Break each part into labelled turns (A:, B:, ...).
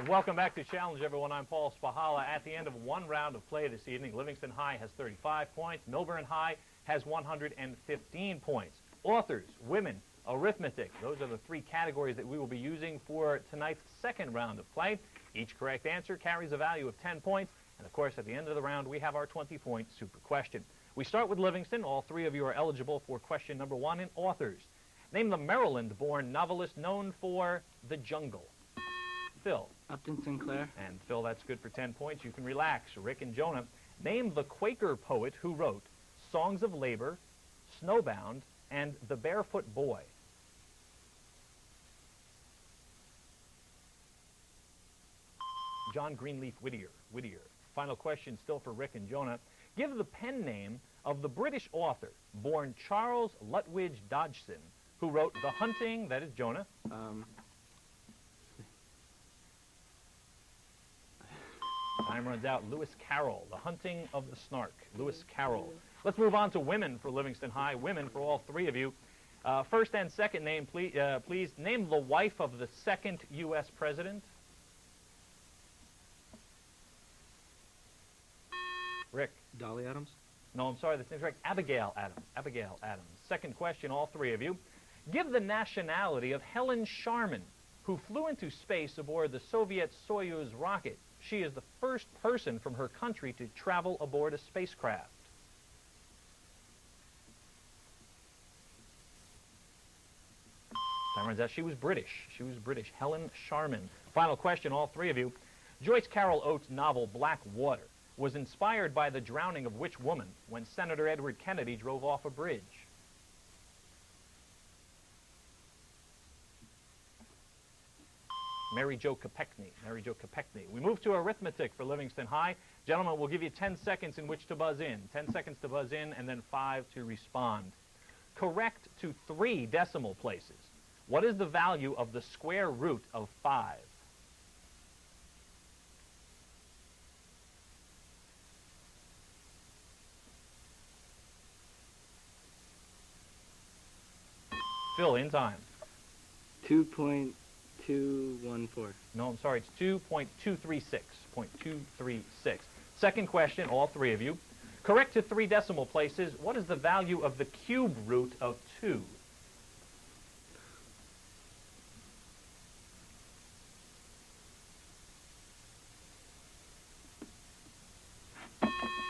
A: Welcome back to Challenge, everyone. I'm Paul Spychala. At the end of one round of play this evening, Livingston High has 35 points. Millburn High has 115 points. Authors, women, arithmetic. Those are the three categories that we will be using for tonight's second round of play. Each correct answer carries a value of 10 points. And, of course, at the end of the round, we have our 20-point super question. We start with Livingston. All three of you are eligible for question number one in authors. Name the Maryland-born novelist known for The Jungle. Phil.
B: Upton Sinclair.
A: And Phil, that's good for 10 points. You can relax. Rick and Jonah. Name the Quaker poet who wrote Songs of Labor, Snowbound, and The Barefoot Boy. John Greenleaf Whittier. Final question still for Rick and Jonah. Give the pen name of the British author born Charles Lutwidge Dodgson, who wrote The Hunting, that is Jonah. Time runs out. Lewis Carroll, The Hunting of the Snark. Lewis Carroll. Let's move on to women for Livingston High. Women for all three of you. First and second name, please. Name the wife of the second U.S. president. Rick.
B: Dolly Adams.
A: No, I'm sorry, that's incorrect. Abigail Adams. Abigail Adams. Second question, all three of you. Give the nationality of Helen Sharman, who flew into space aboard the Soviet Soyuz rocket. She is the first person from her country to travel aboard a spacecraft. Time runs out. She was British. Helen Sharman. Final question, all three of you. Joyce Carol Oates' novel Black Water was inspired by the drowning of which woman when Senator Edward Kennedy drove off a bridge? Mary Jo Kopechne. We move to arithmetic for Livingston High. Gentlemen, we'll give you 10 seconds in which to buzz in. 10 seconds to buzz in and then 5 to respond. Correct to 3 decimal places. What is the value of the square root of 5? Phil, in time.
B: 2.214.
A: No, I'm sorry, it's 2.236. 0.236. Second question, all three of you. Correct to 3 decimal places. What is the value of the cube root of 2?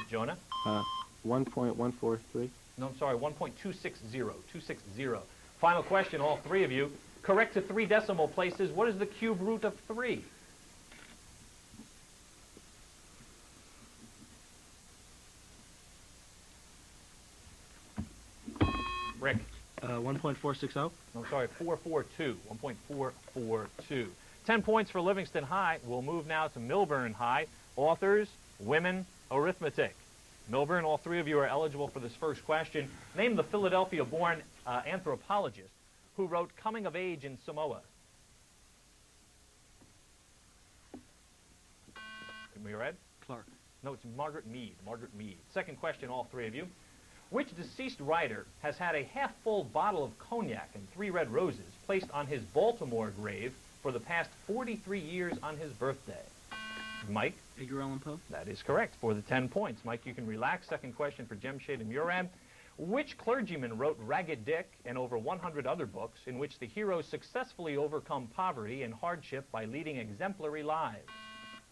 A: Jonah?
C: 1.143.
A: No, I'm sorry, 1.260. 260. Final question, all three of you. Correct to 3 decimal places. What is the cube root of 3? Rick?
B: 1.460.
A: No, I'm sorry, 442. 1.442. 10 points for Livingston High. We'll move now to Millburn High. Authors, women, arithmetic. Millburn, all three of you are eligible for this first question. Name the Philadelphia-born anthropologist who wrote Coming of Age in Samoa. Can we read?
B: Clark.
A: No, it's Margaret Mead. Second question, all three of you. Which deceased writer has had a half-full bottle of cognac and 3 red roses placed on his Baltimore grave for the past 43 years on his birthday? Mike?
B: Edgar Allan Poe.
A: That is correct for the 10 points. Mike, you can relax. Second question for Jemshade and Murad. Which clergyman wrote Ragged Dick and over 100 other books in which the heroes successfully overcome poverty and hardship by leading exemplary lives?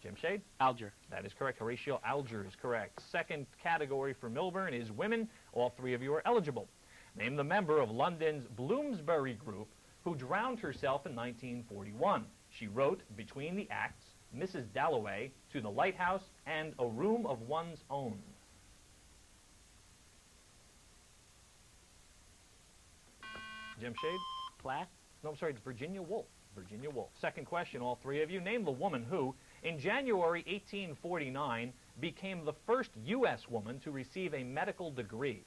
A: Jemshade?
B: Alger.
A: That is correct. Horatio Alger is correct. Second category for Millburn is women. All three of you are eligible. Name the member of London's Bloomsbury Group who drowned herself in 1941. She wrote Between the Acts, Mrs. Dalloway, To the Lighthouse, and A Room of One's Own. Jemshade?
B: Plath.
A: No, I'm sorry, it's Virginia Woolf. Second question, all three of you. Name the woman who, in January 1849, became the first U.S. woman to receive a medical degree.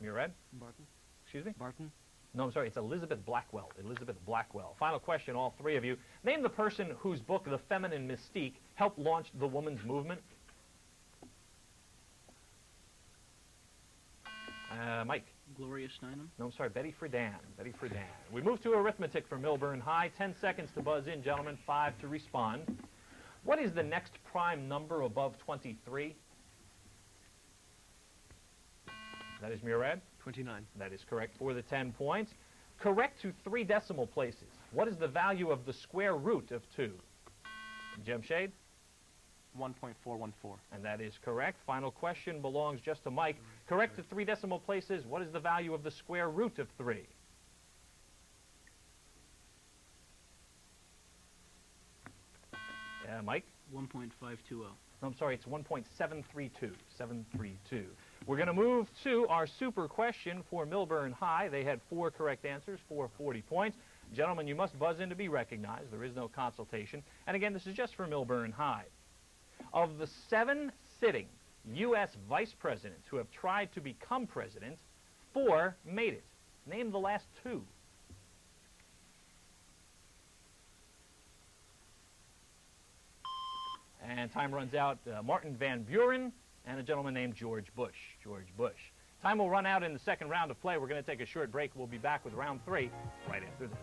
A: Murad?
B: Barton.
A: Excuse me?
B: Barton.
A: No, I'm sorry, it's Elizabeth Blackwell. Final question, all three of you. Name the person whose book, The Feminine Mystique, helped launch the women's movement.
B: Mike. Gloria Steinem.
A: No, I'm sorry, Betty Friedan. Betty Friedan. We move to arithmetic for Millburn High. 10 seconds to buzz in, gentlemen. 5 to respond. What is the next prime number above 23? That is Murad.
B: 29.
A: That is correct for the 10 points. Correct to 3 decimal places. What is the value of the square root of 2? Jemshade?
B: 1.414.
A: And that is correct. Final question belongs just to Mike. Correct to 3 decimal places. What is the value of the square root of 3? Mike?
B: 1.520.
A: No, I'm sorry, it's 1.732. 732. We're going to move to our super question for Millburn High. They had 4 correct answers for 40 points. Gentlemen, you must buzz in to be recognized. There is no consultation. And again, this is just for Millburn High. Of the 7 sitting U.S. vice presidents who have tried to become president, 4 made it. Name the last 2. And time runs out. Martin Van Buren and a gentleman named George Bush. George Bush. Time will run out in the second round of play. We're going to take a short break. We'll be back with round 3 right after this.